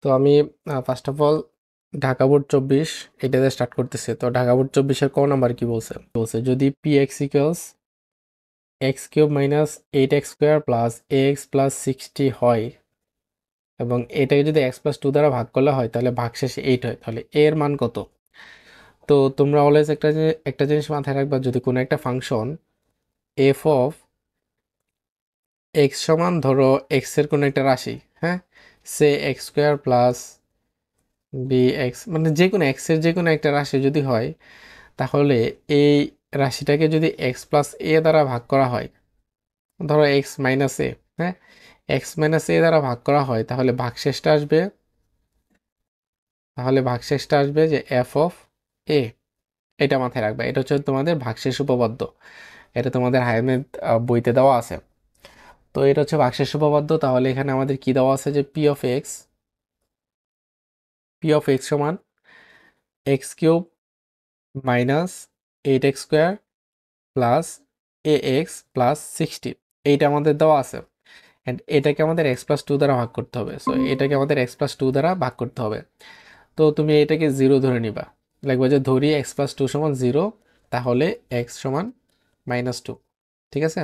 তো আমি first of all Dhaka board 24 এটাতে স্টার্ট করতেছি। তো ঢাকা বোর্ড 24-এর ক নাম্বার কি বলছে যদি P x equals x cube minus 8x square plus ax plus 60 হয় এবং এটাকে যদি x প্লাস 2 দ্বারা ভাগ করলে হয় তাহলে ভাগশেষে 8 হয়, তাহলে a এর মান কত? তো তোমরা অলওয়েজ একটা জিনিস মাথায় রাখবা, যদি কোনো একটা ফাংশন এফ অফ এক্স সমান ধরো এক্স এর কোনো একটা রাশি, হ্যাঁ, সে x square plus b x, মানে যে কোনো এক্স এর যে কোনো একটা রাশি যদি হয়, তাহলে এই রাশিটাকে যদি এক্স প্লাস এ দ্বারা ভাগ করা হয়, ধরো এক্স মাইনাস এ, হ্যাঁ, এক্স মাইনাস এ দ্বারা ভাগ করা হয়, তাহলে ভাগশেষটা আসবে যে এফ অফ এ। এটা মাথায় রাখবে, এটা হচ্ছে তোমাদের ভাগশেষ উপপাদ্য। এটা তোমাদের হায়ার ম্যাথ বইতে দেওয়া আছে। তো এটা হচ্ছে ভাগশেষ উপপাদ্য। তাহলে এখানে আমাদের কি দেওয়া আছে যে পি অফ এক্স সমান x cube minus 8x square plus ax plus 60, এইটা আমাদের দেওয়া আছে। অ্যান্ড এটাকে আমাদের এক্স প্লাস 2 দ্বারা ভাগ করতে হবে। সো এটাকে আমাদের এক্স প্লাস 2 দ্বারা ভাগ করতে হবে। তো তুমি এটাকে 0 ধরে নিবা, লাগবে যে ধরি এক্স প্লাস 2 সমান 0, তাহলে এক্স সমান -2। ঠিক আছে,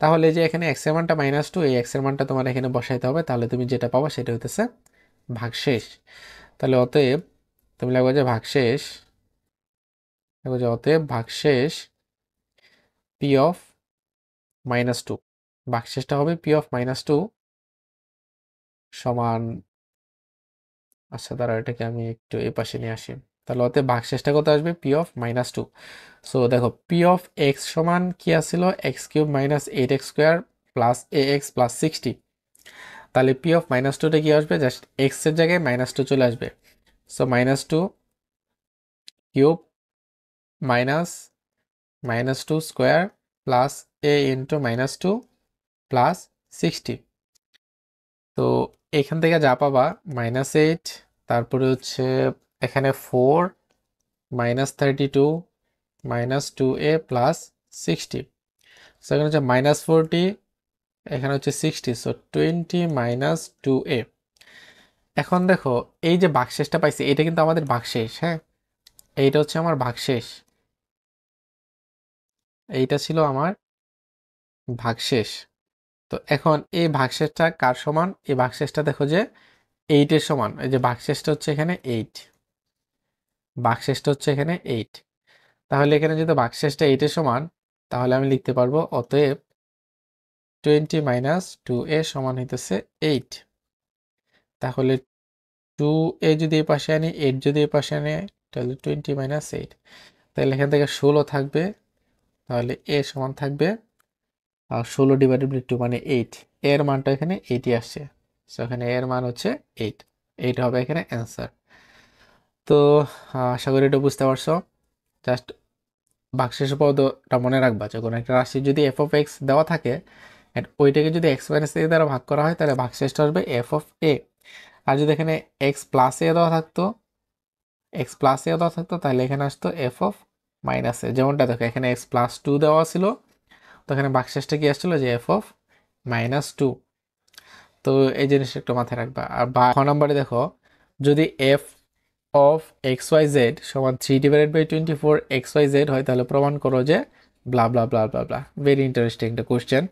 তাহলে যে এখানে এক্স এর মানটা -2, এই এক্স এর মানটা তোমার এখানে বসাইতে হবে, তাহলে তুমি যেটা পাবা সেটা হইতেছে ভাগশেষ। তাহলে অতএব তুমি লাগবে যে ভাগশেষ পি অফ -2, ভাগশেষটা হবে পি অফ -2 সমান, আচ্ছা দাঁড়া এটাকে আমি একটু এই পাশে নিয়ে আসি। তাহলে অতএব ভাগশেষটা কত আসবে? P of -2। সো দেখো পি অফ এক্স সমান কি আসছিল? X cube minus 8x square plus ax plus 60। তাহলে পি অফ -2টা কি আসবে? জাস্ট এক্স এর জায়গায় -2 চলে আসবে। So -2 cube minus -2 square plus a into -2 plus 60। তো এখান থেকে যা পাবা -8, তারপরে হচ্ছে এখানে 4 -32 -2a প্লাস 60। সো এখানে হচ্ছে -40, এখানে হচ্ছে 60, সো 20 -2a। এখন দেখো এই যে ভাগশেষটা পাইছি, এটা কিন্তু আমাদের ভাগশেষ, হ্যাঁ, এইটা হচ্ছে আমার ভাগশেষ, এইটা ছিল আমার ভাগশেষ। তো এখন এই ভাগশেষটা কার সমান? এই ভাগশেষটা দেখো যে 8 এর সমান। এই যে ভাগশেষটা হচ্ছে এখানে 8, ভাগশেষটা হচ্ছে এখানে 8। তাহলে এখানে যদি ভাগশেষটা 8 এর সমান, তাহলে আমি লিখতে পারবো অতএব 20 -2a সমান হইতেছে 8। তাহলে 2a যদি এই পাশে আনি, 8 যদি এই পাশে আনি, তাহলে 20 -8, তাহলে এখান থেকে 16 থাকবে। তাহলে a সমান থাকবে আর 16 ডিভাইডেড বাই 2 মানে 8। এর মানটা এখানে 8ই আসছে। সো এখানে এর মান হচ্ছে 8। এইটা হবে এখানে অ্যান্সার। তো আশা করি এটা বুঝতে পারছো। জাস্ট ভাগশেষ পদটা মনে রাখবা, যে কোনো একটা রাশি যদি এফ অফ এক্স দেওয়া থাকে and ওইটাকে যদি এক্স মাইনাস এ দ্বারা ভাগ করা হয়, তাহলে ভাগশেষটা আসবে এফ অফ এ। আর যদি এখানে এক্স প্লাস এ দেওয়া থাকতো, তাহলে এখানে আসতো এফ অফ মাইনাস এ। যেমনটা দেখো এখানে এক্স প্লাস 2 দেওয়া ছিল, তো এখানে ভাগশেষটা কি আসছিল? যে এফ অফ -2। তো এই জিনিসটা একটু মাথায় রাখবা। আর বা খ নম্বরে দেখো যদি f of x y z সমান 3/24 XYZ হয়, তাহলে প্রমাণ করো যে blah blah blah blah blah. Very interesting একটা কোশ্চেন।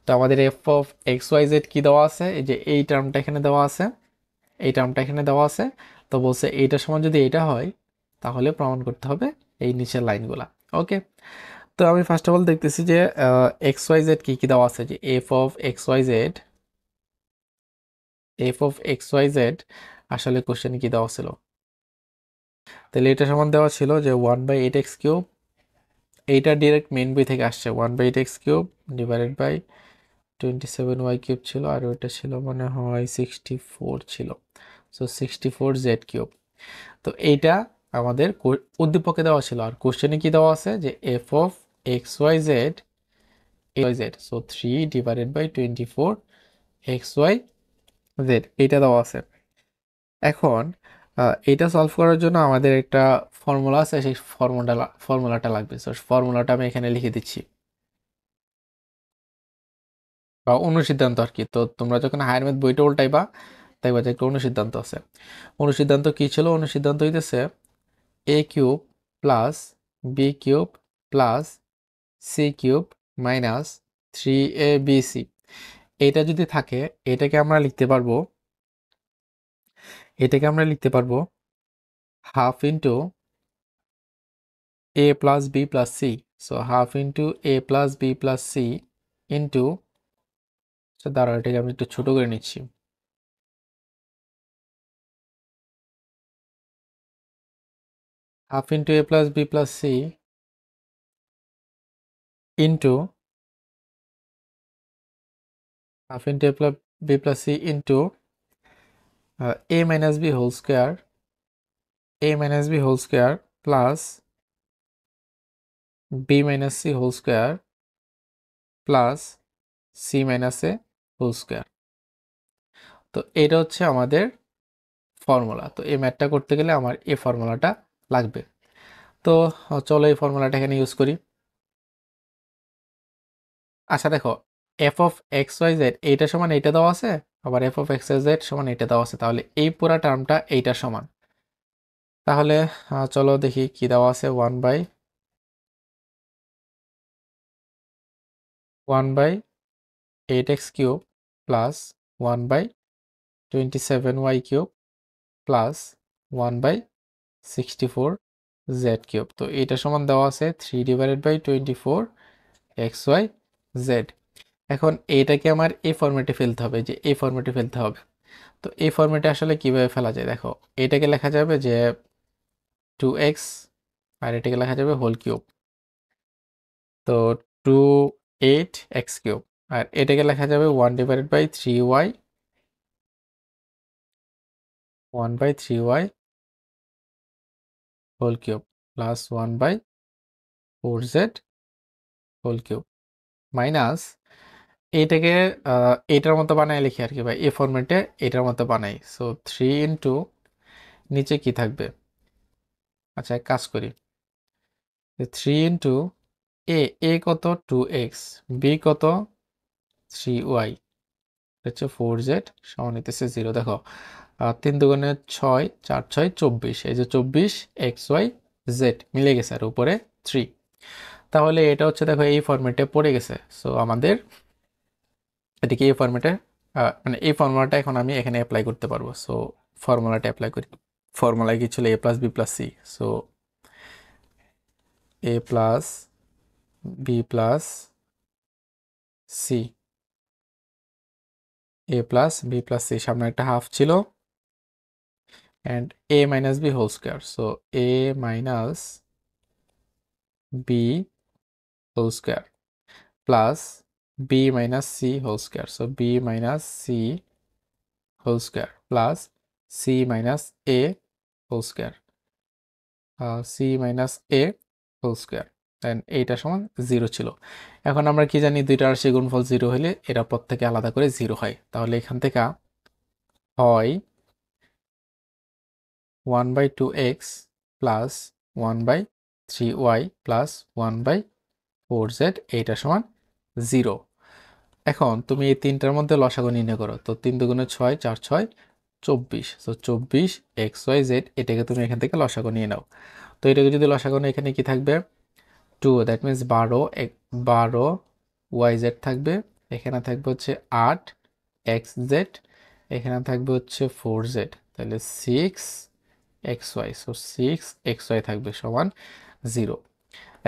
তো আমাদের f of x y z কি দেওয়া আছে? এই যে এই টার্মটা এখানে দেওয়া আছে, এই টার্মটা এখানে দেওয়া আছে। তো বলছে এইটার সমান যদি এটা হয়, তাহলে প্রমাণ করতে হবে এই নিচের লাইনগুলা। ওকে, তো আমি ফার্স্ট অফ অল দেখতেছি যে এক্স ওয়াই জেড কি কি দেওয়া আছে। যে f of x y z আসলে কোশ্চেনে কি দেওয়া ছিল? তাহলে এটা সমান দেওয়া ছিল যে 1/8x³ এইটা ডিরেক্ট মেইন বই থেকে আসছে। 1/8x³ ডিভাইডেড বাই 27y³ ছিল, আর ওইটা ছিল মনে হয় 64 ছিল। So 64z³। তো এইটা আমাদের উদ্দীপকে দেওয়া ছিল। আর কোশ্চেনে কি দেওয়া আছে? যে f of x y z so 3/24 XYZ এইটা দেওয়া আছে। এখন এইটা সলভ করার জন্য আমাদের একটা ফর্মুলা আছে, সেই ফর্মুলাটা লাগবে। সো ফর্মুলাটা আমি এখানে লিখে দিচ্ছি, বা অনুসিদ্ধান্ত আর কি। তো তোমরা যখন হায়ার ম্যাথ বইটা উল্টাইবা, দেখবা যে একটা অনুসিদ্ধান্ত আছে। অনুসিদ্ধান্ত কি ছিল? অনুসিদ্ধান্ত হইতেছে a cube plus b cube plus c cube minus 3abc। এটা যদি থাকে এটাকে আমরা লিখতে পারবো half into a plus b plus c. So half into a plus b plus c into, দাঁড়াও এটাকে আমি একটু ছোট করে নিচ্ছি, half into a plus b plus c into half into a plus b plus c into a minus b whole square plus b minus c whole square plus c minus a whole square. তো এটা হচ্ছে আমাদের formula. তো এই ম্যাথটা করতে গেলে আমার এই ফর্মুলাটা লাগবে। তো চলো এই ফর্মুলাটা এখানে ইউজ করি। আচ্ছা দেখো, f of x y z এইটা সমান এইটা দেওয়া আছে, আবার f of x y z সমান এইটা দেওয়া আছে, তাহলে এই পুরা টার্মটা এইটা সমান। তাহলে চলো দেখি কি দেওয়া আছে। 1/8x cube plus 1/27y cube plus 1/64z cube. তো এটা সমান দেওয়া আছে 3/24xyz। এখন এইটাকে আমার এই ফরম্যাটে ফেলতে হবে, যে এই ফরম্যাটে ফেলতে হবে। তো এই ফরম্যাটে আসলে কিভাবে ফেলা যায় দেখো, এটাকে লেখা যাবে যে 2x আর এটাকে লেখা যাবে হোল কিউব। তো 28x কিউব আর এটাকে লেখা যাবে 1/3y 1/3y whole cube plus 1/4z whole cube minus এইটাকে এটার মতো বানাই লিখি আর কি ভাই, এই ফরম্যাটে এটার মতো বানাই। সো 3 ইন্টু নিচে কি থাকবে, আচ্ছা এক কাজ করি, 3 ইন্টু এ কত 2x, বি কত 3y, হচ্ছে 4z সমান হইতেছে 0। দেখো 3 দুগুণে 6, 4 6 24, এই যে 24 xyz মিলে গেছে আর উপরে 3। তাহলে এটা হচ্ছে দেখো এই ফরম্যাটে পড়ে গেছে। সো আমাদের এটিকে এই ফরম্যাটে মানে এই ফর্মুলাটা এখন আমি এখানে অ্যাপ্লাই করতে পারবো। সো ফর্মুলাটা অ্যাপ্লাই করি। ফর্মুলায় কি ছিল? a plus b plus c. So a plus b plus c, a plus b plus c, সামনে একটা হাফ ছিল, and a minus b whole square. So a minus b whole square plus b minus c whole square. So b minus c whole square plus c minus a whole square, c minus a whole square. Then এইটা সমান 0 ছিল। এখন আমরা কি জানি, দুইটা রাশির গুণফল 0 হলে এরা প্রত্যেকে আলাদা করে 0 হয়। তাহলে এখান থেকে হয় 1/2x plus 1/3y plus 1/4z, এইটা সমান 0। এখন তুমি এই তিনটার মধ্যে লসাগু নির্ণয় করো। তো 3 দুগুণে 6, 4 6 24। তো 24xyz এটাকে তুমি এখান থেকে লসাগু নিয়ে নাও। তো এটাকে যদি লসাগু নাও, এখানে কি থাকবে 2, দ্যাট মিনস 12 yz থাকবে, এখানে থাকবে হচ্ছে 8xz, এখানে থাকবে হচ্ছে 4z, তাহলে 6xy। সো 6xy থাকবে সমান 0।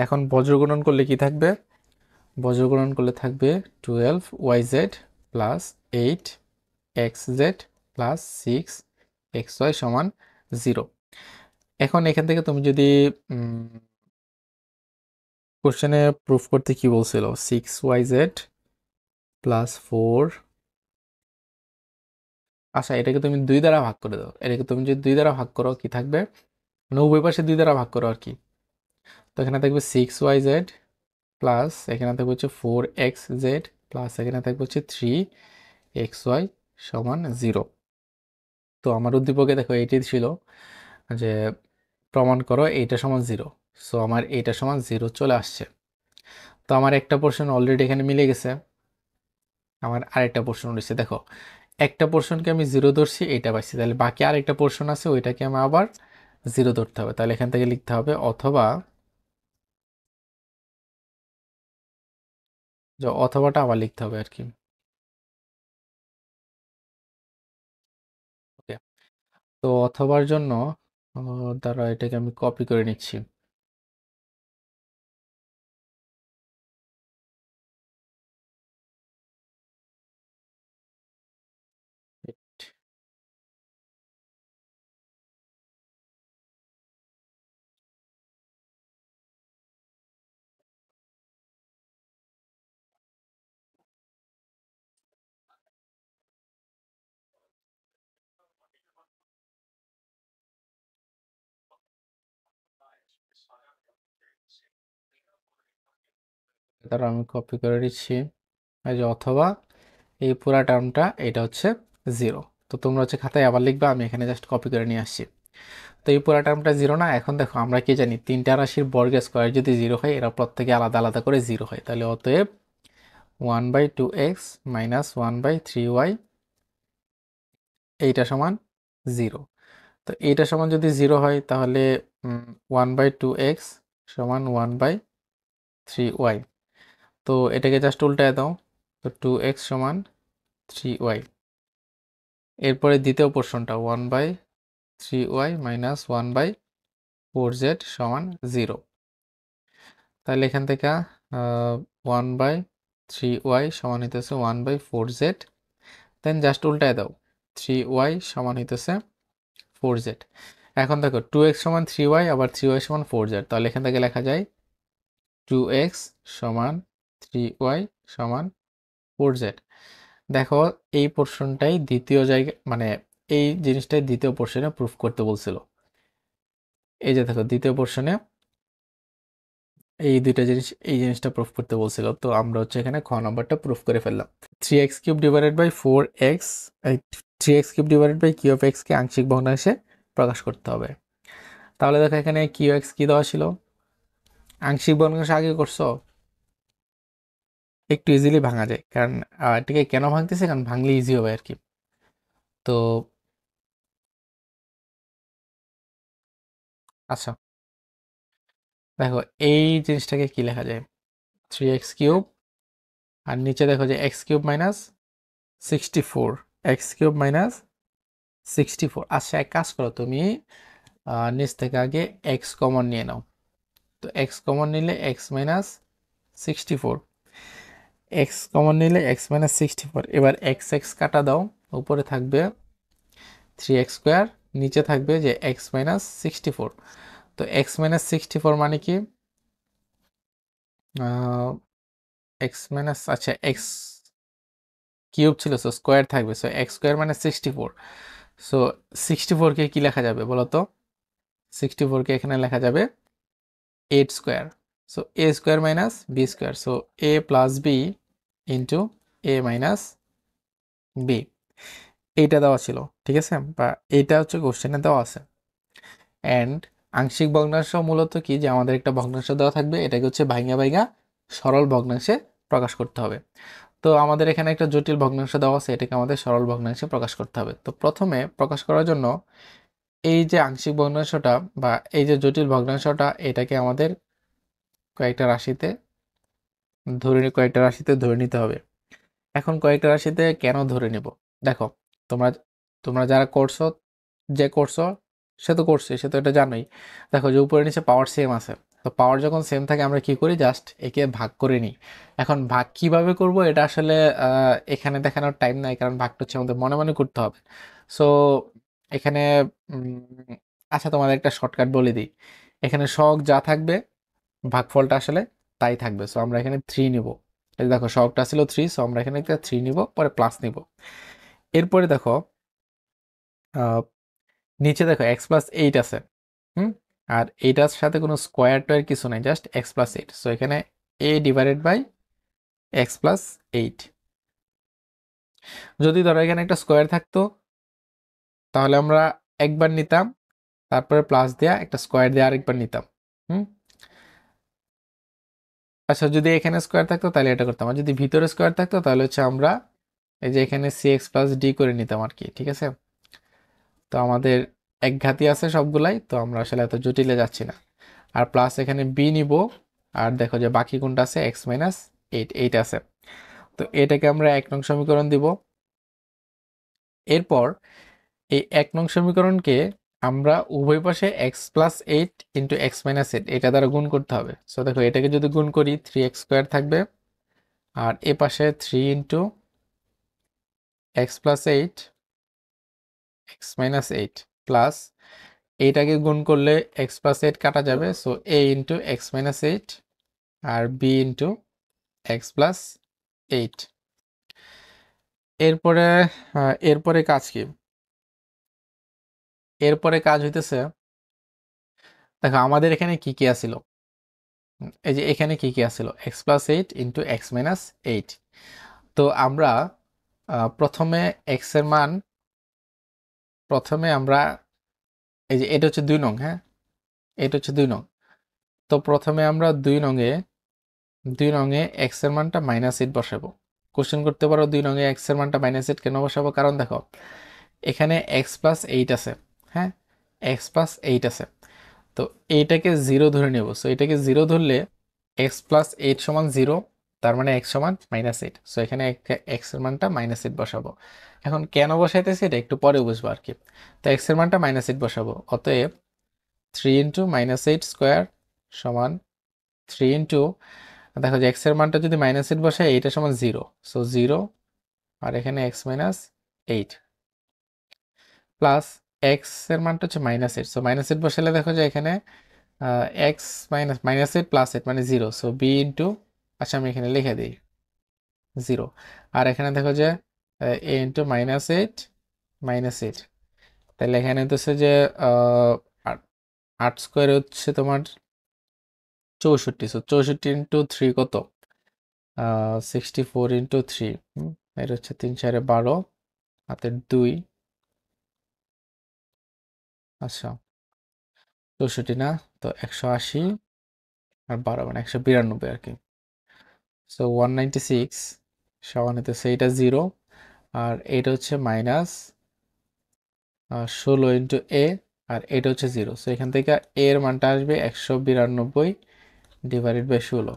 এখন বজ্রগুণন করলে কি থাকবে? বজ্রগুণন করলে থাকবে 12yz plus 8xz plus 6xy সমান 0। এখন এখান থেকে তুমি যদি কোশ্চেনে প্রুফ করতে কি বলছিল, 6yz প্লাস 4, আচ্ছা এটাকে তুমি 2 দ্বারা ভাগ করে দাও। এটাকে তুমি যদি 2 দ্বারা ভাগ করো কি থাকবে, মানে উভয় পাশে 2 দ্বারা ভাগ করো আর কি। তো এখানে থাকবে 6yz প্লাস এখানে থাকবে হচ্ছে 4xz প্লাস এখানে থাকবে হচ্ছে 3xy সমান 0। তো আমার উদ্দীপকে দেখো এইটাই ছিল যে প্রমাণ করো এইটা সমান 0। সো আমার এইটা সমান 0 চলে আসছে। তো আমার একটা পোর্শন অলরেডি এখানে মিলে গেছে, আমার আরেকটা পোর্শন রয়েছে। দেখো একটা পোর্শনকে আমি 0 ধরছি, এটা পাইছি, তাহলে বাকি আরেকটা পোর্শন আছে ওইটাকে আমি আবার 0 ধরতে হবে। তাহলে এখান থেকে লিখতে হবে অথবা, যে অথবাটা আবার লিখতে হবে আর কি। ওকে, তো অথবার জন্য দ্বারা এটাকে আমি কপি করে নিচ্ছি। দ্বারা আমি কপি করে নিচ্ছি, এই যে অথবা এই পুরা টার্মটা এটা হচ্ছে 0। তো তোমরা হচ্ছে খাতায় আবার লিখবা, আমি এখানে জাস্ট কপি করে নিয়ে আসছি। তো এই পুরা টার্মটা 0 না। এখন দেখো আমরা কি জানি, তিনটা রাশির বর্গের স্কোয়ার যদি 0 হয়, এরা প্রত্যেকে আলাদা আলাদা করে 0 হয়। তাহলে অতএব 1/2x মাইনাস 1/3y এইটা সমান 0। তো এইটা সমান যদি 0 হয় তাহলে 1/2x সমান 1/3y। তো এটাকে জাস্ট উল্টায় দাও, তো 2x সমান 3y। এরপরে দ্বিতীয় পোর্শনটা 1/3y মাইনাস 1/4z সমান 0। তাহলে এখান থেকে 1/3y সমান হইতেছে 1/4z। দেন জাস্ট উল্টায় দাও, 3y সমান হইতেছে 4z। এখন দেখো 2x সমান 3y, আবার 3y সমান 4z। তাহলে এখান থেকে লেখা যায় 2x সমান 3y সমান 4z। দেখো এই পোর্শনটাই দ্বিতীয় জায়গা, মানে এই জিনিসটাই দ্বিতীয় পোর্শনে প্রুফ করতে বলছিল। এই যে দেখো দ্বিতীয় পোর্শনে এই দুইটা জিনিস, এই জিনিসটা প্রুফ করতে বলছিল। তো আমরা হচ্ছে এখানে খ নাম্বারটা প্রুফ করে ফেললাম। 3x³ divided by 4x, 3x³ divided by q of x কে আংশিক ভগ্নাংশে প্রকাশ করতে হবে। তাহলে দেখো এখানে কিউ এক্স কি দেওয়া ছিল, আংশিক ভগ্নাংশ আগে করছো, একটু ইজিলি ভাঙা যায়। কারণ এটাকে কেন ভাঙতেছে, কারণ ভাঙলে ইজি হবে আর কি। তো আচ্ছা, দেখো এই জিনিসটাকে কি লেখা যায়, 3x³ আর নিচে দেখো যে x³ মাইনাস 64, x³ মাইনাস 64। আচ্ছা, এক কাজ করো তুমি, নিচ থেকে আগে এক্স কমন নিয়ে নাও। তো এক্স কমন নিলে এক্স মাইনাস 64, এক্স কমন নিলে এক্স মাইনাস 64। এবার এক্স এক্স কাটা দাও, উপরে থাকবে 3x², নিচে থাকবে যে এক্স মাইনাস 64। তো এক্স মাইনাস 64 মানে কি, এক্স মাইনাস, আচ্ছা এক্স কিউব ছিল, সো স্কোয়ার থাকবে, সো x² মানে 64। সো 64কে কি লেখা যাবে বলো তো, 64কে এখানে লেখা যাবে 8²। So a² minus b², so a plus b into a minus b, এইটা দেওয়া ছিল, ঠিক আছে, বা এইটা হচ্ছে কোশ্চেনে দেওয়া আছে। অ্যান্ড আংশিক ভগ্নাংশ মূলত কি, যে আমাদের একটা ভগ্নাংশ দেওয়া থাকবে, এটাকে হচ্ছে ভাইঙ্গা ভাইঙ্গা সরল ভগ্নাংশে প্রকাশ করতে হবে। তো আমাদের এখানে একটা জটিল ভগ্নাংশ দেওয়া আছে, এটাকে আমাদের সরল ভগ্নাংশে প্রকাশ করতে হবে। তো প্রথমে প্রকাশ করার জন্য এই যে আংশিক ভগ্নাংশটা বা এই যে জটিল ভগ্নাংশটা, এটাকে আমাদের কয়েকটা রাশিতে কয়েকটা রাশিতে ধরে নিতে হবে। এখন কয়েকটা রাশিতে কেন ধরে নিব, দেখো তোমরা তোমরা যারা করছো, যে করছো সে তো করছে, সে তো এটা জানোই। দেখো যে উপরে নিচে পাওয়ার সেম আছে, তো পাওয়ার যখন সেম থাকে আমরা কি করি, জাস্ট একে ভাগ করে নিই। এখন ভাগ কিভাবে করব এটা আসলে এখানে দেখানোর টাইম নাই, কারণ ভাগটা হচ্ছে আমাদের মনে মনে করতে হবে। সো এখানে আচ্ছা তোমাদের একটা শর্টকাট বলে দিই, এখানে সহগ যা থাকবে ভাগফলটা আসলে তাই থাকবে। সো আমরা এখানে 3 নিব, এই দেখো সহগটা ছিল 3, সো আমরা এখানে একটা 3 নিব, পরে প্লাস নিব। এরপরে দেখো আহ, নিচে দেখো x+8 আছে, হুম, আর এইটার সাথে কোনো স্কোয়ার টয়ার কিছু নাই, জাস্ট x+8। সো এখানে a ডিভাইডেড বাই x+8। যদি ধরো এখানে একটা স্কোয়ার থাকতো তাহলে আমরা একবার নিতাম, তারপরে প্লাস দেয়া একটা স্কোয়ার দিয়ে আরেকবার নিতাম, হুম। আচ্ছা, যদি এখানে স্কোয়ার থাকতো তাহলে এটা করতাম, আর যদি ভিতরে স্কোয়ার থাকতো তাহলে হচ্ছে আমরা এই যে এখানে সি এক্স প্লাস ডি করে নিতাম আর কি, ঠিক আছে। তো আমাদের একঘাতি আছে সবগুলাই, তো আমরা আসলে এত জটিলে যাচ্ছি না। আর প্লাস এখানে বি নিব, আর দেখো যে বাকি কোনটা আছে, এক্স মাইনাস এইট, এইট আছে। তো এটাকে আমরা 1 নং সমীকরণ দিব। এরপর এই 1 নং সমীকরণকে আমরা উভয় পাশে x plus eight into x minus eight এটা দ্বারা গুণ করতে হবে। সো দেখো এটাকে যদি গুণ করি 3x² থাকবে, আর এ পাশে 3 into x plus eight x minus eight plus এইটাকে গুণ করলে এক্স প্লাস এইট কাটা যাবে, so a into x minus eight আর b into x plus eight. এরপরে এরপরে কাজ কি? এরপরে কাজ হইতেছে, দেখো আমাদের এখানে কি কি আছিল, এই যে এখানে কি কি আছিল, x plus eight into x minus eight. তো আমরা প্রথমে এক্স এর মান, প্রথমে আমরা এই যে এটা হচ্ছে 2 নং, হ্যাঁ এটা হচ্ছে 2 নং। তো প্রথমে আমরা 2 নংয়ে এক্স এর মানটা -8 বসাবো। কোশ্চেন করতে পারো 2 নংয়ে এক্স এর মানটা -8 কেন বসাবো, কারণ দেখো এখানে এক্স প্লাস এইট আছে, হ্যাঁ এক্স প্লাস এইট আছে। তো এইটাকে 0 ধরে নেব। সো এটাকে 0 ধরলে এক্স প্লাস এইট সমান 0, তার মানে এক্স সমান -8। সো এখানে এক্স এর মানটা -8 বসাবো। এখন কেন বসাইতেছি এটা একটু পরে বুঝবো আর কি। তো এক্স এর মানটা -8 বসাবো, অতএব 3 ইন্টু -8 স্কোয়ার সমান 3 ইন্টু, দেখো যে এক্স এর মানটা যদি -8 বসাই এইটা সমান 0, সো 0 আর এখানে x minus eight plus x এর মানটা হচ্ছে -8, সো -8 বসালে দেখো যে এখানে এক্স -8 প্লাস এইট মানে 0, সো বি ইন্টু, আচ্ছা আমি এখানে লিখে দিই 0। আর এখানে দেখো যে এ ইন্টু -8 -8, তাহলে এখানে হচ্ছে যে 8 স্কোয়ার হচ্ছে তোমার 64, সো 64 ইন্টু 3 কত, 64 ইন্টু 3, এটা হচ্ছে 3×4=12 হাতের 2, আচ্ছা 64 না, তো 180 আর 12 মানে 192 আর কি। সো 196 সমান হইতেছে এইটা 0, আর এইটা হচ্ছে -16 ইন্টু এ, আর এটা হচ্ছে 0। সো এখান থেকে এ এর মানটা আসবে 192 ডিভাইডেড বাই 16।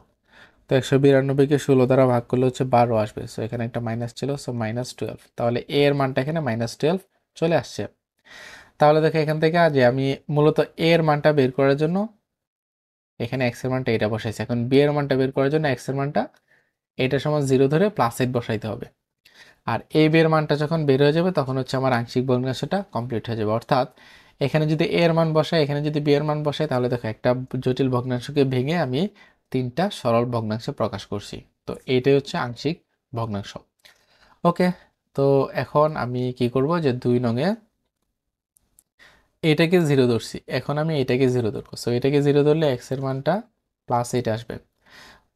তো 192কে 16 দ্বারা ভাগ করলে হচ্ছে 12 আসবে। সো এখানে একটা মাইনাস ছিল, সো -12। তাহলে এ এর মানটা এখানে -12 চলে আসছে। তাহলে দেখো এখান থেকে যে আমি মূলত এ এর মানটা বের করার জন্য এখানে এক্স এর মানটা এটা বসাইছি, এখন বি এর মানটা বের করার জন্য এক্স এর মানটা এটা সমান 0 ধরে +8 বসাইতে হবে। আর এ বি এর মানটা যখন বের হয়ে যাবে তখন হচ্ছে আমার আংশিক ভগ্নাংশটা কমপ্লিট হয়ে যাবে। অর্থাৎ এখানে যদি এ এর মান বসাই, এখানে যদি বি এর মান বসাই, তাহলে দেখো একটা জটিল ভগ্নাংশকে ভেঙে আমি 3টা সরল ভগ্নাংশে প্রকাশ করছি। তো এইটাই হচ্ছে আংশিক ভগ্নাংশ। ওকে, তো এখন আমি কি করব যে 2 নংয়ে এটাকে 0 ধরছি, এখন আমি এটাকে 0 ধরবো। সো এটাকে 0 ধরলে এক্স এর মানটা +8 আসবে।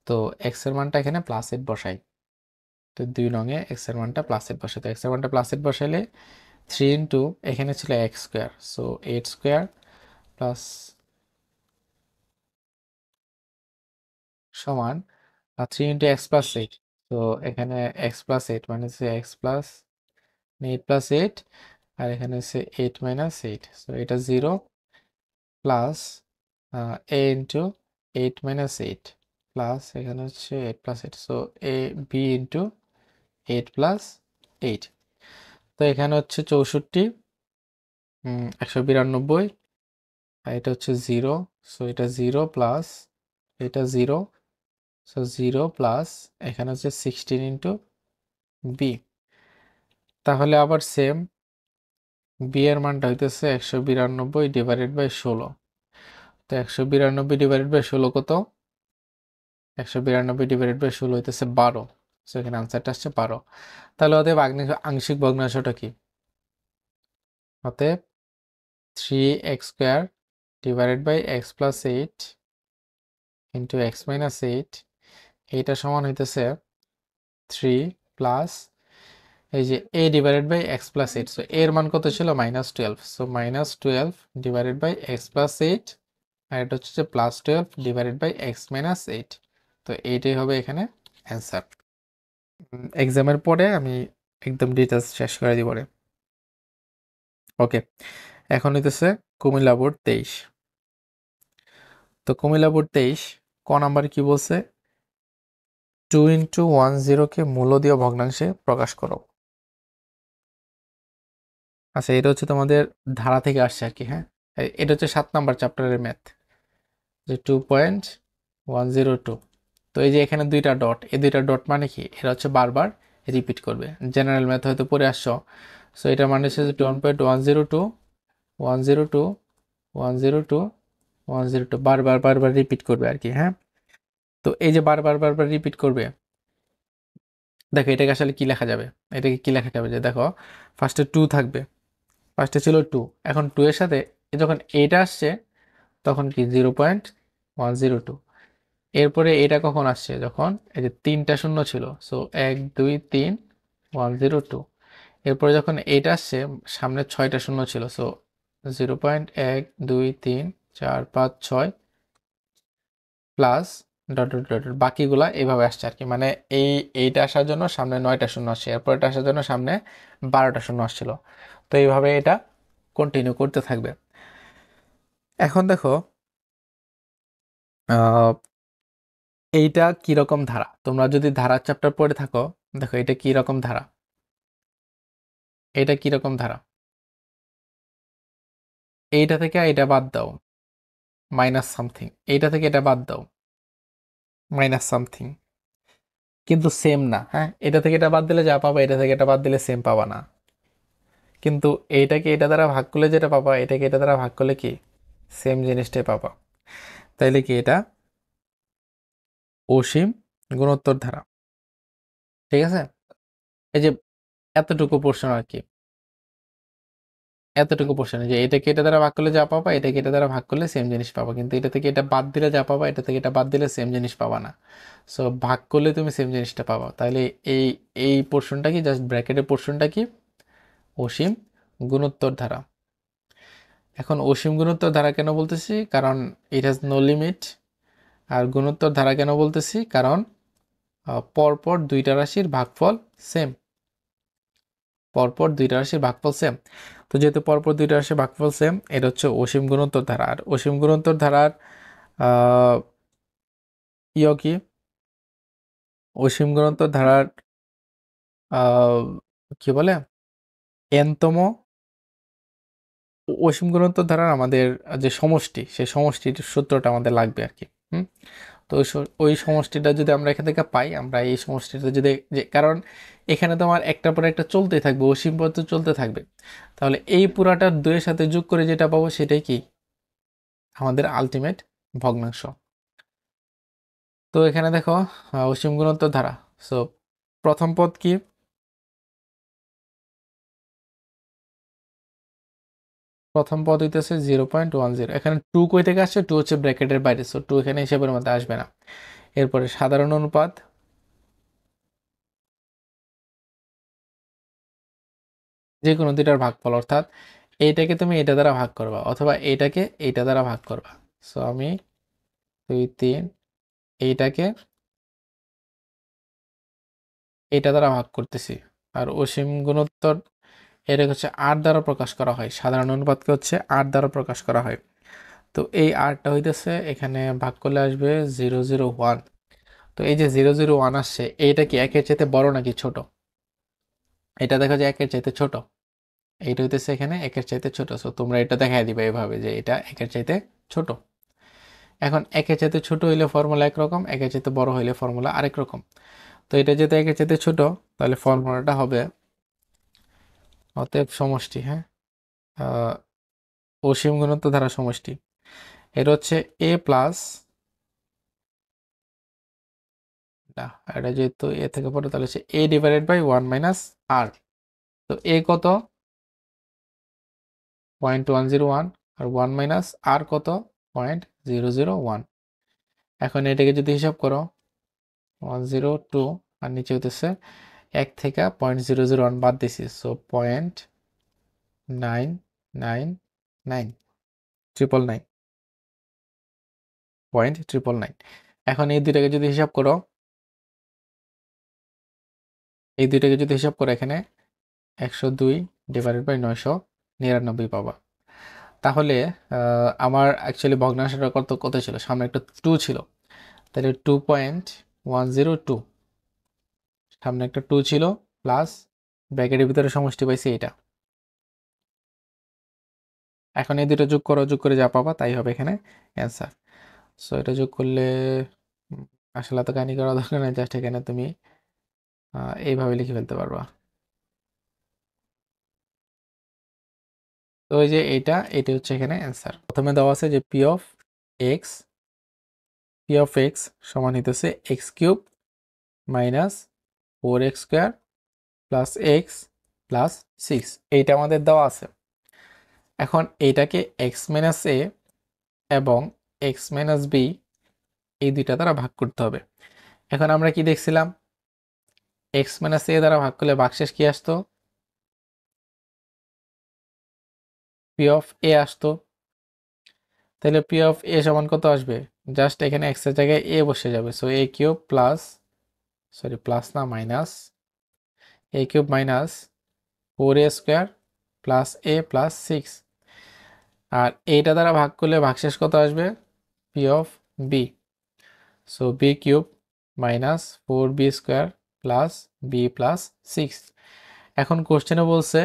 তো এক্স এর মানটা এখানে +8 বসাই। তো 2 নংয়ে এক্স এর মানটা +8 বসাই, তো এক্স এর মানটা +8 বসাইলে 3 ইন্টু এখানে ছিল x square, so 8 square plus সমান 3 ইন্টু এক্স প্লাস এইট। তো এখানে এক্স প্লাস এইট মানে হচ্ছে এক্স প্লাস 8 + 8, আর এখানে হচ্ছে 8 - 8, সো এটা 0 প্লাস এ ইন্টু 8 - 8 প্লাস এখানে হচ্ছে 8 + 8, সো এ বি ইন্টু 8 + 8। তো এখানে হচ্ছে 64, 192, আর এটা হচ্ছে 0, সো এটা 0 প্লাস এটা 0, সো 0 প্লাস এখানে হচ্ছে 16 ইন্টু বি। তাহলে আবার সেম, বি এর মানটা হইতেছে 192 ডিভাইডেড বাই 16। তো 192 ডিভাইডেড বাই 16 কত, 192 ডিভাইডেড বাই 16 হইতেছে 12। সো এখানে আনসারটা আসছে 12। তাহলে অতএব আংশিক ভগ্নাংশটা কি, অতএব 3x² divided by x plus eight into x minus eight, এইটা সমান হইতেছে 3 প্লাস এই যে a divided by x plus eight. So এর মান কত ছিল, -12, so -12 divided by x plus eight, আর এটা হচ্ছে যে +12 divided by x minus eight. তো এইটাই হবে এখানে অ্যান্সার। এক্সামের পরে আমি একদম ডিটেলস শেষ করে দিব রে। ওকে, এখন হইতেছে কুমিল্লা বোর্ড 23। তো কুমিল্লা বোর্ড 23 ক নাম্বার কি বলছে, 2 × 10 কে মূলদীয় ভগ্নাংশে প্রকাশ করো। আচ্ছা, এটা হচ্ছে তোমাদের ধারা থেকে আসছে আর কি। হ্যাঁ, এটা হচ্ছে 7 নাম্বার চ্যাপ্টারের ম্যাথ, যে 2.102। তো এই যে এখানে দুইটা ডট, এই দুইটা ডট মানে কি, এরা হচ্ছে বারবার রিপিট করবে। জেনারেল ম্যাথ হয়তো পড়ে আসছো। সো এটা মানে হচ্ছে যে 1.102, 102, 102, 102 বারবার বারবার রিপিট করবে আর কি। হ্যাঁ, তো এই যে বারবার বারবার রিপিট করবে, দেখো এটাকে আসলে কি লেখা যাবে, এটাকে কি লেখা যাবে, যে দেখো ফার্স্টে 2 থাকবে, ফার্স্টে ছিল 2, এখন 2 এর সাথে যখন এইটা আসছে তখন কি 0.102। এরপরে এটা কখন আসছে, যখন এই যে 3টা শূন্য ছিল, সো 1 2 3 102। এরপরে যখন এইটা আসছে সামনে 6টা শূন্য ছিল, so 0.1 2 3 4 5 6 plus dot dot dot dot, বাকিগুলা এইভাবে আসছে আর কি। মানে এইটা আসার জন্য সামনে 9টা শূন্য আসছে, এরপর এটা আসার জন্য সামনে 12টা শূন্য আসছিল। তো এইভাবে এটা কন্টিনিউ করতে থাকবে। এখন দেখো আহ, এইটা কিরকম ধারা, তোমরা যদি ধারার চ্যাপ্টার পড়ে থাকো, দেখো এটা কি রকম ধারা, এটা কি রকম ধারা, এইটা থেকে এটা বাদ দাও, মাইনাস সামথিং, এইটা থেকে এটা বাদ দাও, মাইনাস সামথিং, কিন্তু সেম না। হ্যাঁ, এটা থেকে এটা বাদ দিলে যা পাবা, এটা থেকে এটা বাদ দিলে সেম পাবা না। কিন্তু এইটাকে এটা দ্বারা ভাগ করলে যেটা পাবা, এটাকে এটা দ্বারা ভাগ করলে কি সেম জিনিসটাই পাবা। তাইলে কি এটা অসীম গুণোত্তর ধারা। ঠিক আছে, এই যে এতটুকু পোর্শন আর কি, এতটুকু পোর্শন, যে এটাকে এটা দ্বারা ভাগ করলে যা পাবা, এটাকে এটা দ্বারা ভাগ করলে সেম জিনিস পাবা, কিন্তু এটা থেকে এটা বাদ দিলে যা পাবা, এটা থেকে এটা বাদ দিলে সেম জিনিস পাবা না। সো ভাগ করলে তুমি সেম জিনিসটা পাবা। তাহলে এই এই পোর্শনটা কি, জাস্ট ব্র্যাকেটের পোর্শনটা কি, অসীম গুণোত্তর ধারা। এখন অসীম গুণোত্তর ধারা কেন বলতেছি, কারণ ইট হ্যাজ নো লিমিট। আর গুণোত্তর ধারা কেন বলতেছি, কারণ পরপর দুইটা রাশির ভাগফল সেম, পরপর দুইটা রাশির ভাগফল সেম। তো যেহেতু পরপর দুইটা রাশির ভাগফল সেম, এটা হচ্ছে অসীম গুণোত্তর ধারা। আর অসীম গুণোত্তর ধারার আহ, কি, অসীম গুণোত্তর ধারার আহ, কি বলে, এনতম, অসীম গুণোত্তর ধারার আমাদের যে সমষ্টি, সেই সমষ্টির সূত্রটা আমাদের লাগবে আর কি। হুম, তো ওই সমষ্টিটা যদি আমরা এখান থেকে পাই, আমরা এই সমষ্টিটা যদি, যে কারণ এখানে তোমার একটার পর একটা চলতেই থাকবে, অসীম পর্যন্ত চলতে থাকবে, তাহলে এই পুরাটা 2 এর সাথে যোগ করে যেটা পাবো সেটাই কি আমাদের আলটিমেট ভগ্নাংশ। তো এখানে দেখো অসীম গুণোত্তর ধারা। সো প্রথম পদ কি, প্রথম পদ হইতেছে 0.10। এখানে 2 কই থেকে আসছে, 2 হচ্ছে ব্র্যাকেটের বাইরে, সো 2 এখানে হিসাবের মধ্যে আসবে না। এরপরে সাধারণ অনুপাত, যে কোনো দুইটার ভাগফল, অর্থাৎ এইটাকে তুমি এটা দ্বারা ভাগ করবা অথবা এইটাকে এইটা দ্বারা ভাগ করবা। সো আমি 2 3 এইটাকে এইটা দ্বারা ভাগ করতেছি। আর অসীম গুণোত্তর এটা হচ্ছে 8 দ্বারা প্রকাশ করা হয়, সাধারণ অনুপাতকে হচ্ছে 8 দ্বারা প্রকাশ করা হয়। তো এই 8টা হইতেছে, এখানে ভাগ করলে আসবে 001। তো এই যে 001 আসছে, এইটা কি একের চাইতে বড় নাকি ছোট, এটা দেখা যায় একের চাইতে ছোট, এইটা হইতেছে এখানে একের চাইতে ছোট। সো তোমরা এটা দেখাই দিবে এভাবে যে এটা একের চাইতে ছোট। এখন একের চাইতে ছোট হইলে ফর্মুলা একরকম, একের চাইতে বড় হইলে ফর্মুলা আরেক রকম। তো এটা যেহেতু একের চাইতে ছোট, তাহলে ফর্মুলাটা হবে অতএব সমষ্টি। হ্যাঁ, আহ, অসীম গুণোত্তর ধারা সমষ্টি, এটা হচ্ছে এ প্লাস, না এটা যেহেতু এ থেকে পড়ে, তাহলে হচ্ছে এ ডিভাইডেড বাই 1 - আর। তো এ কত, 0.101, আর 1 - আর কত, 0.001। এখন এটাকে যদি হিসাব করো, 102, আর নিচে হইতেছে 1 থেকে 0.001 বাদ দিছি, সো 0.999, 999, 0.999। এখন এই দুইটাকে যদি হিসাব করো, এই দুইটাকে যদি হিসাব করো, এখানে 102 ডিভাইডেড বাই 999 পাবা। তাহলে আমার অ্যাকচুয়ালি ভগ্নাংশটা কত কত ছিল, সামনে একটা 2 ছিল, তাহলে 2.102, সামনে একটা 2 ছিল প্লাস ব্র্যাকেটের ভিতরে সমষ্টি পাইছি এটা। এখন এই দুটো যোগ করো, যোগ করে যা পাবা তাই হবে এখানে অ্যান্সার। সো এটা যোগ করলে আসলে তো কাহিনী করা দরকার নেই, জাস্ট এখানে তুমি এইভাবে লিখে ফেলতে পারবা। তো এই যে এটা হচ্ছে এখানে অ্যান্সার। প্রথমে দেওয়া আছে যে পি অফ এক্স সমান হইতেছে x cube minus 4x² plus x plus 6, এইটা আমাদের দেওয়া আছে। এখন এইটাকে এক্স মাইনাস এ এবং এক্স মাইনাস বি এই দুইটা দ্বারা ভাগ করতে হবে। এখন আমরা কি দেখছিলাম, এক্স মাইনাস এ দ্বারা ভাগ করলে ভাগশেষ কি আসতো, পি অফ এ আসতো। তাহলে পি অফ এ সমান কত আসবে, জাস্ট এখানে এক্স এর জায়গায় এ বসে যাবে। So a cube plus, sorry plus না minus, a cube minus 4a² plus a plus 6, আর এইটা দ্বারা ভাগ করলে ভাগশেষ কত আসবে, p of b. So b cube minus 4b² plus b plus 6। এখন কোশ্চেনে বলছে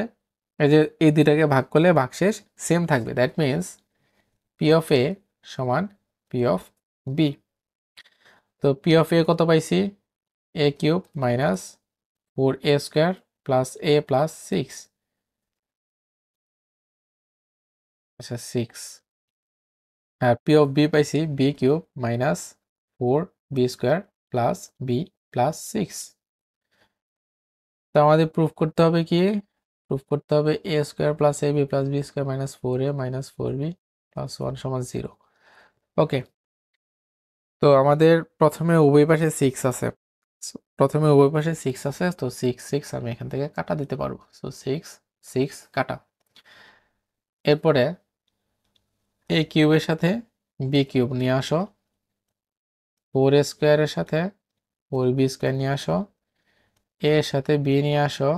এই যে এই দুইটাকে ভাগ করলে ভাগশেষ সেম থাকবে, that means p of a সমান পি অফ বি। তো পি অফ এ কত পাইছি, a cube minus 4a² plus a plus 6, আচ্ছা 6। আর পি অফ বি পাইছি b cube minus 4b² plus b plus 6। তো আমাদের প্রুফ করতে হবে কি, প্রুফ করতে হবে a² plus a b plus বি² minus 4a minus 4b plus 1 সমান 0। ওকে, তো আমাদের প্রথমে উভয় পাশে 6 আছে, প্রথমে উভয় পাশে 6 আছে, তো 6 6 আমি এখান থেকে কাটা দিতে পারবো। সো 6 6 কাটা। এরপরে এ কিউবের সাথে বি কিউব নিয়ে আসো, 4a² এর সাথে 4b² নিয়ে আসো, এ এর সাথে বি নিয়ে আসো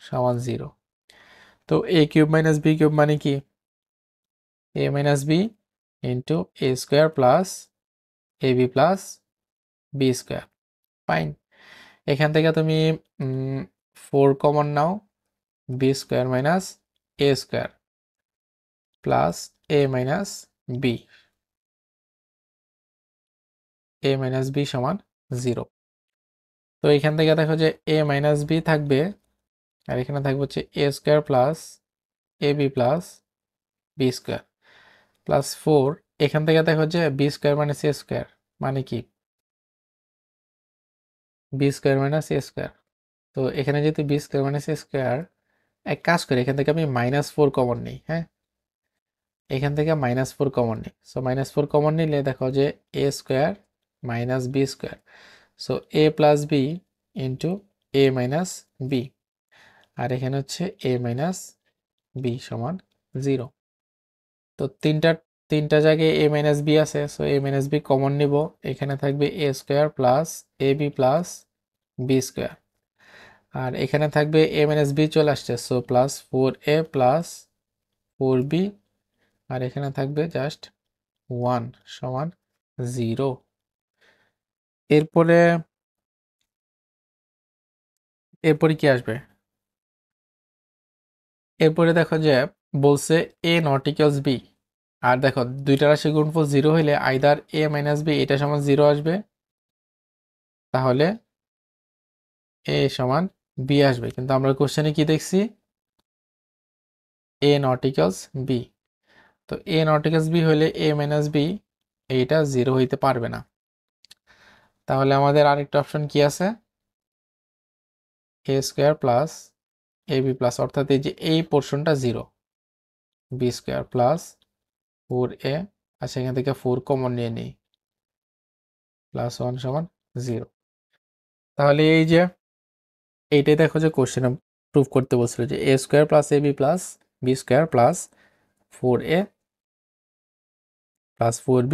সমান 0। তো a cube minus b cube মানে কি, a minus b into a² plus a b plus বি²। ফাইন, এখান থেকে তুমি 4 কমন নাও, বি² minus a² plus a minus b, a minus b সমান 0। তো এখান থেকে দেখো যে এ মাইনাস বি থাকবে, আর এখানে থাকবে হচ্ছে a² plus a b plus বি² প্লাস 4। এখান থেকে দেখো যে বি² মাইনাস a² মানে কি, বি² মাইনাস a²। তো এখানে যেহেতু বি² মাইনাস a², এক কাজ করে এখান থেকে আমি -4 কমন নিই। হ্যাঁ, এখান থেকে -4 কমন নিই। সো -4 কমন নিলে দেখো যে a² মাইনাস বি², সো এ প্লাস বি ইন্টু এ মাইনাস বি, আর এখানে হচ্ছে এ মাইনাস বি সমান 0। তো তিনটা তিনটা জায়গায় এ মাইনাস বি আছে, সো এ মাইনাস বি কমন নিব, এখানে থাকবে a² plus a b plus বি², আর এখানে থাকবে এ মাইনাস বি চলে আসছে, so plus 4a plus 4b, আর এখানে থাকবে জাস্ট 1 সমান 0। এরপরে এরপরে কি আসবে, এরপরে দেখো যে বলছে এ নট ইকুয়ালস বি, আর দেখো দুইটা রাশি গুণফল 0 হইলে আইদার এ মাইনাস বি এটা সমান 0 আসবে, তাহলে এ সমান বি আসবে। কিন্তু আমরা কোশ্চেনে কি দেখছি, এ নট ইকুয়ালস বি। তো এ নট ইকুয়ালস বি হইলে এ মাইনাস বি এইটা 0 হইতে পারবে না। তাহলে আমাদের আরেকটা অপশন কি আছে, a² plus a b plus, অর্থাৎ এই যে এই পোর্শনটা 0, বি² প্লাস 4a, আর সেখান থেকে 4 কমন নিয়ে নিই, প্লাস 1 সমান 0। তাহলে এই যে এইটাই দেখো যে কোশ্চেনে প্রুফ করতে বলছিল যে a² plus a b plus বি² plus 4a plus 4b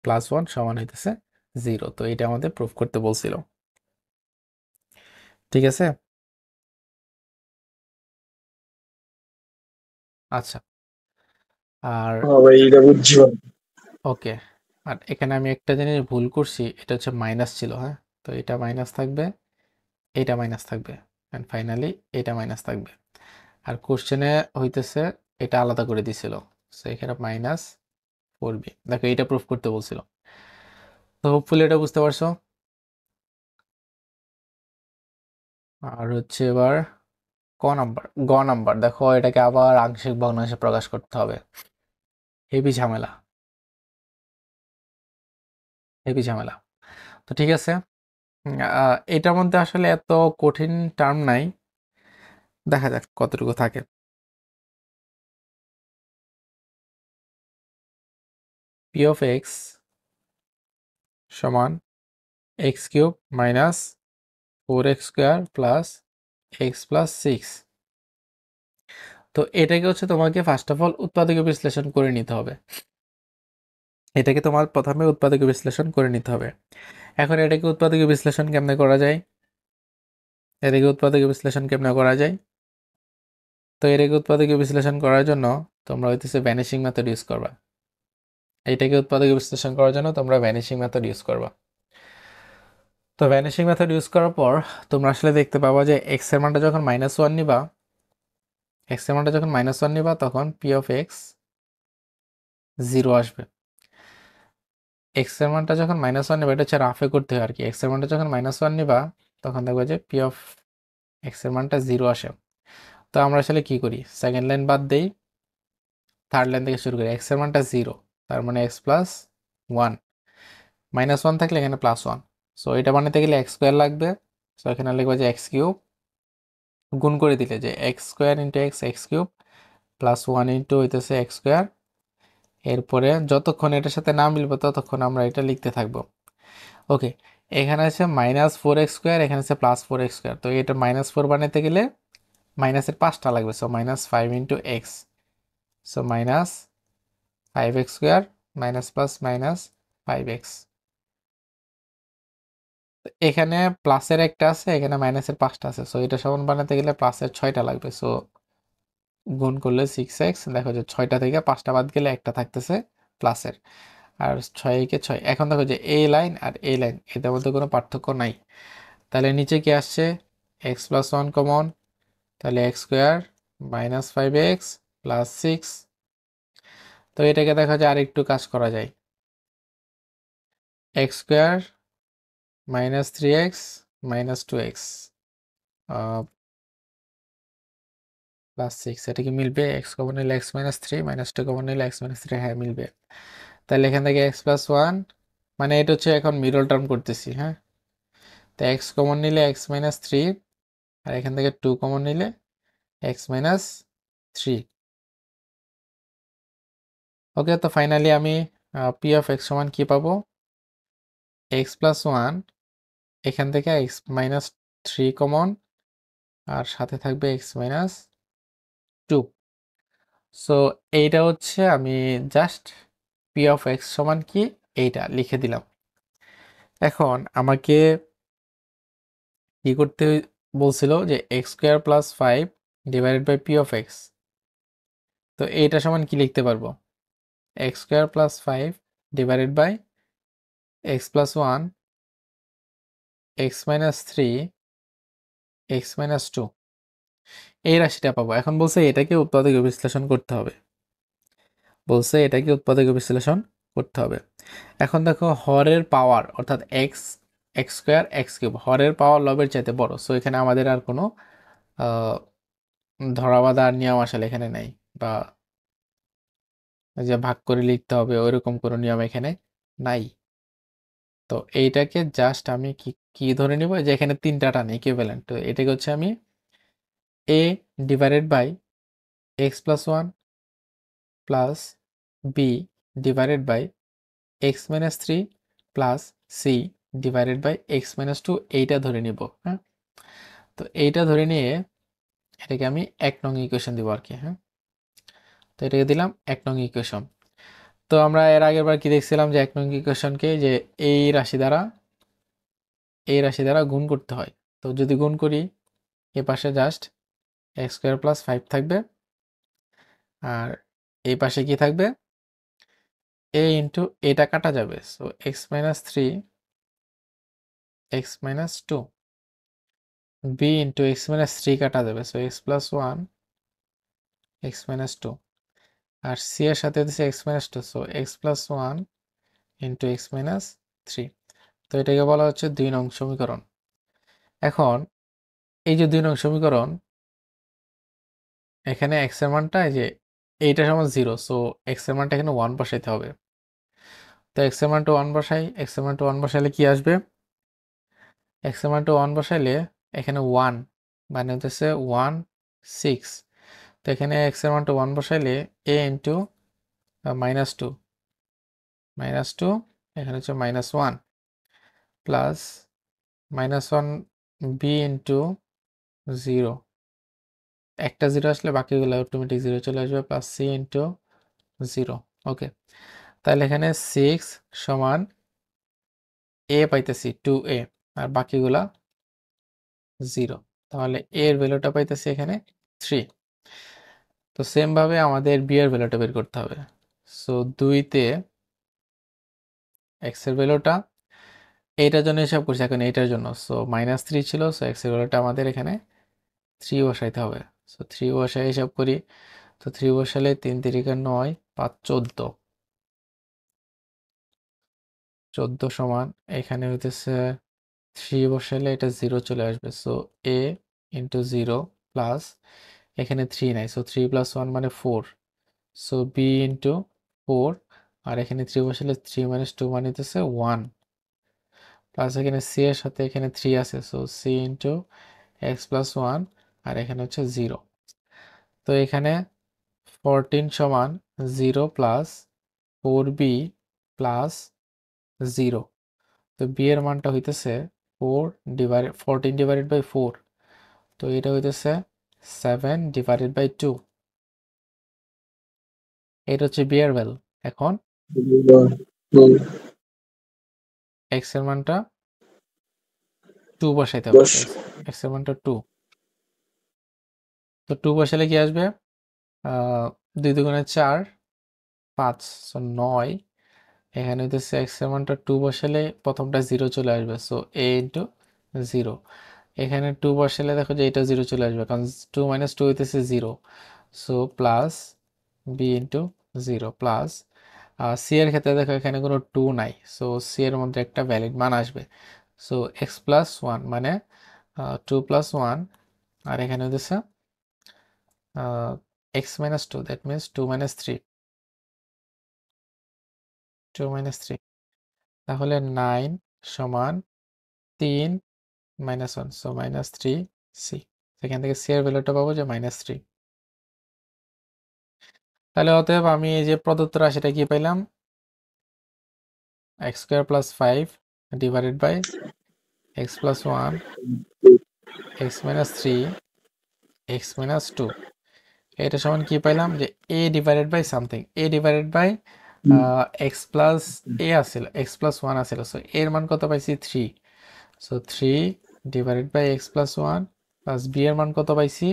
plus 1 সমান হইতেছে 0। তো এটা আমাদের প্রুফ করতে বলছিল। ঠিক আছে। আচ্ছা, আর ভাই এটা বুঝছি ভাই। ওকে, আর এখানে আমি একটা জিনিস ভুল করছি, এটা হচ্ছে মাইনাস ছিল, হ্যাঁ। তো এটা মাইনাস থাকবে, এটা মাইনাস থাকবে, অ্যান্ড ফাইনালি এটা মাইনাস থাকবে। আর কোশ্চেনে হইতেছে এটা আলাদা করে দিছিল, সো এখানে মাইনাস 4b, দেখো এটা প্রুফ করতে বলছিল। তো হোপফুলি এটা বুঝতে পারছো। আর হচ্ছে এবার গ নাম্বার দেখো, এটাকে আবার আংশিক ভগ্নাংশে প্রকাশ করতে হবে। হেভি ঝামেলা, হেভি ঝামেলা। তো ঠিক আছে, এটার মধ্যে আসলে এত কঠিন টার্ম নাই, দেখা যাক কতটুকু থাকে। পি অফ এক্স সমান x cube minus 4x square plus x plus 6। তো এটাকে হচ্ছে তোমাকে ফার্স্ট অফ অল উৎপাদকে বিশ্লেষণ করে নিতে হবে। এটাকে তোমার প্রথমে উৎপাদকে বিশ্লেষণ করে নিতে হবে। এখন এটাকে উৎপাদকে বিশ্লেষণ কেমনে করা যায়, এটাকে উৎপাদকে বিশ্লেষণ কেমনে করা যায়? তো এটাকে উৎপাদকে বিশ্লেষণ করার জন্য তোমরা হইতেছে ভ্যানিশিং মেথড ইউজ করবা। এইটাকে উৎপাদকে বিশ্লেষণ করার জন্য তোমরা ভ্যানিশিং মেথড ইউজ করবা। তো ভ্যানিশিং মেথড ইউজ করার পর তোমরা আসলে দেখতে পাবা যে এক্স এর মানটা যখন -1 নিবা, এক্স এর মানটা যখন -1 নিবা, তখন পি অফ এক্স 0 আসবে। এক্স এর মানটা যখন -1 নিবা, এটা হচ্ছে রাফে করতে হয় আর কি। এক্স এর মানটা যখন -1 নিবা, তখন দেখবে যে পি অফ এক্স এর মানটা 0 আসে। তো আমরা আসলে কি করি, সেকেন্ড লাইন বাদ দেই, থার্ড লাইন থেকে শুরু করি। এক্স এর মানটা 0, তার মানে এক্স প্লাস 1, -1 থাকলে এখানে +1। সো এটা বানাতে গেলে এক্স স্কোয়ার লাগবে। সো এখানে লিখবো যে এক্স কিউব, গুণ করে দিলে যে x square into x, x cube plus 1 into হইতেছে এক্স স্কোয়ার। এরপরে যতক্ষণ এটার সাথে না মিলবে ততক্ষণ আমরা এটা লিখতে থাকবো। ওকে, এখানে আছে -4x স্কোয়ার, এখানে আছে +4x স্কোয়ার। তো এটা -4 বানাতে গেলে মাইনাসের 5টা লাগবে, so -5 into x, so -5x square minus plus -5x। এখানে প্লাসের একটা আছে, এখানে মাইনাসের 5টা আছে, সো এটা সমান বানাতে গেলে প্লাসের 6টা লাগবে। সো গুণ করলে 6x, দেখো যে 6টা থেকে 5টা বাদ গেলে একটা থাকতেছে প্লাসের, আর 6 × 6। এখন দেখো যে এই লাইন আর এই লাইন, এটার মধ্যে কোনো পার্থক্য নাই। তাহলে নিচে কি আসছে, এক্স প্লাস 1 কমন, তাহলে এক্স স্কোয়ার -5x প্লাস 6। তো এটাকে দেখা যায় আর একটু কাজ করা যায়, x square -3x -2x plus 6। এটা কি মিলবে? এক্স কমন নিলে x-3, -2 কমন নিলে x-3, হ্যাঁ মিলবে। তাহলে এখান থেকে এক্স প্লাস 1, মানে এটা হচ্ছে এখন মিডল টার্ম করতেছি, হ্যাঁ। তো এক্স কমন নিলে x-3, আর এখান থেকে 2 কমন নিলে x-3। ওকে, তো ফাইনালি আমি পি অফ এক্স সমান কি পাবো, এক্স প্লাস 1, এখান থেকে x-3 কমন, আর সাথে থাকবে x-2। সো এইটা হচ্ছে আমি জাস্ট পি অফ এক্স সমান কি এইটা লিখে দিলাম। এখন আমাকে কি করতে বলছিল যে x square plus 5 divided by p of x. তো এইটা সমান কি লিখতে পারবো, x square plus 5 divided by x plus 1, x-3, x-2, এই রাশিটা পাবো। এখন বলছে এটাকে উৎপাদক বিশ্লেষণ করতে হবে, বলছে এটাকে উৎপাদক বিশ্লেষণ করতে হবে। এখন দেখো হরের পাওয়ার, অর্থাৎ x, x square, x cube, হরের পাওয়ার লবের চাইতে বড়। সো এখানে আমাদের আর কোনো আহ, ধরা বাঁধা আর নিয়ম আসলে এখানে নাই, বা যে ভাগ করে লিখতে হবে ওইরকম কোনো নিয়ম এখানে নাই। তো এইটাকে জাস্ট আমি কি কি ধরে নিব, যে এখানে তিনটা টান ইকুইভ্যালেন্ট। তো এটাকে হচ্ছে আমি a divided by x plus 1 plus b divided by x-3 plus c divided by x-2, এইটা ধরে নিব, হ্যাঁ। তো এইটা ধরে নিয়ে এটাকে আমি 1 নং ইকুয়েশন দিব আর কি, হ্যাঁ। তো এটাকে দিলাম 1 নং ইকুয়েশন। তো আমরা এর আগের বার কি দেখছিলাম, যে 1 নং ইকুয়েশনকে যে এই রাশি দ্বারা, এই রাশি দ্বারা গুণ করতে হয়। তো যদি গুণ করি, এ পাশে জাস্ট এক্স স্কোয়ার প্লাস 5 থাকবে, আর এই পাশে কি থাকবে, a ইন্টু এটা কাটা যাবে, so x minus three x minus two, b into x minus three কাটা যাবে, so x plus one x minus two, আর c এর সাথে দিচ্ছে x minus two, so x plus one into x minus three. তো এটাকে বলা হচ্ছে 2 নং সমীকরণ। এখন এই যে 2 নং সমীকরণ, এখানে x এর মানটা এই যে এইটা সমান 0, সো x এর মানটা এখানে 1 বসাইতে হবে। তো x এর মানটা 1 বসাই, x এর মানটা 1 বসাইলে কি আসবে, x এর মানটা 1 বসাইলে এখানে 1 মানে হচ্ছে 1 6। তো এখানে x এর মানটা 1 বসাইলে a ইন্টু মাইনাস টু এখানে হচ্ছে minus one plus minus one b into zero, একটা জিরো আসলে বাকিগুলো অটোমেটিক জিরো চলে আসবে, plus c into zero. Okay, তাহলে এখানে 6 সমান এ পাইতেছি 2a, আর বাকিগুলা জিরো, তাহলে a এর ভ্যালুটা পাইতেছি এখানে 3। তো সেম ভাবে আমাদের b এর ভ্যালুটা বের করতে হবে। সো 2তে x এর ভ্যালুটা এইটার জন্য হিসাব করছি, এখন এইটার জন্য, সো মাইনাস থ্রি ছিল, সো x এর ভ্যালুটা আমাদের এখানে 3 বসাইতে হবে। সো 3 বসাই হিসাব করি, তো 3 বসালে 3 তিরিকা 9 5 14, 14 সমান এখানে হইতেছে 3 বসালে এটা 0 চলে আসবে, so a into zero plus এখানে 3 নাই, সো 3 প্লাস 1 মানে 4, সো b ইন্টু 4, আর এখানে 3 বসালে 3 মাইনাস 2 মানে হইতেছে 1, প্লাস এখানে c এর সাথে এখানে 3 আছে, so c into x plus 1, আর এখানে হচ্ছে 0। তো এখানে 14 সমান 0 প্লাস 4b প্লাস 0। তো b এর মানটা হইতেছে 14 ডিভাইডেড বাই 4, তো এটা হইতেছে 7 ডিভাইডেড বাই 2, এটা হচ্ছে b এর ভ্যালু। এখন x এর মানটা 2 বসাইতে হবে, x এর মানটা 2, তো 2 বসালে কি আসবে, 2 দুগুণে 4 5, সো 9, এখানে হইতেছে x এর মানটা 2 বসালে প্রথমটা 0 চলে আসবে, সো a ইন্টু জিরো, এখানে 2 বসালে দেখো যে এটা 0 চলে আসবে, কারণ 2 মাইনাস 2 হইতেছে 0, so plus b into zero plus c এর ক্ষেত্রে দেখো এখানে কোনো 2 নাই, সো সি এর মধ্যে একটা ভ্যালিড মান আসবে, সো এক্স প্লাস ওয়ান মানে 2 প্লাস ওয়ান, আর এখানে হচ্ছে x minus two, that means 2 minus three, 2 minus three, তাহলে 9 সমান 3 minus one, so minus three c, সেখান থেকে সি এর ভ্যালুটা পাবো যে মাইনাস থ্রি। তাহলে অতএব আমি এই যে প্রদত্ত রাশিটা কি পাইলাম, x square plus 5 divided by x plus one x minus three x minus two, এটা সমান কি পাইলাম যে a divided by something, a divided by x plus a আসছিল, এক্স প্লাস ওয়ান আসছিল, সো এর মান কত পাইছি 3, so 3 divided by x plus one plus b এর মান কত পাইছি,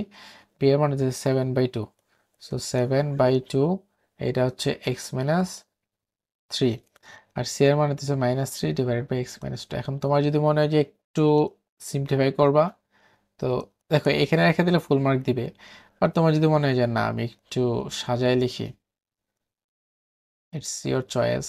বি এর মান হচ্ছে 7/2, সো 7/2, এটা হচ্ছে এক্স মাইনাস থ্রি, আর সি এর মান হচ্ছে minus three divided by x minus two. এখন তোমার যদি মনে হয় যে একটু সিম্পলিফাই করবা, তো দেখো এখানে রেখে দিলে ফুল মার্ক দিবে, আর তোমার যদি মনে হয় যে না আমি একটু সাজায় লিখি, ইটস ইওর চয়েস।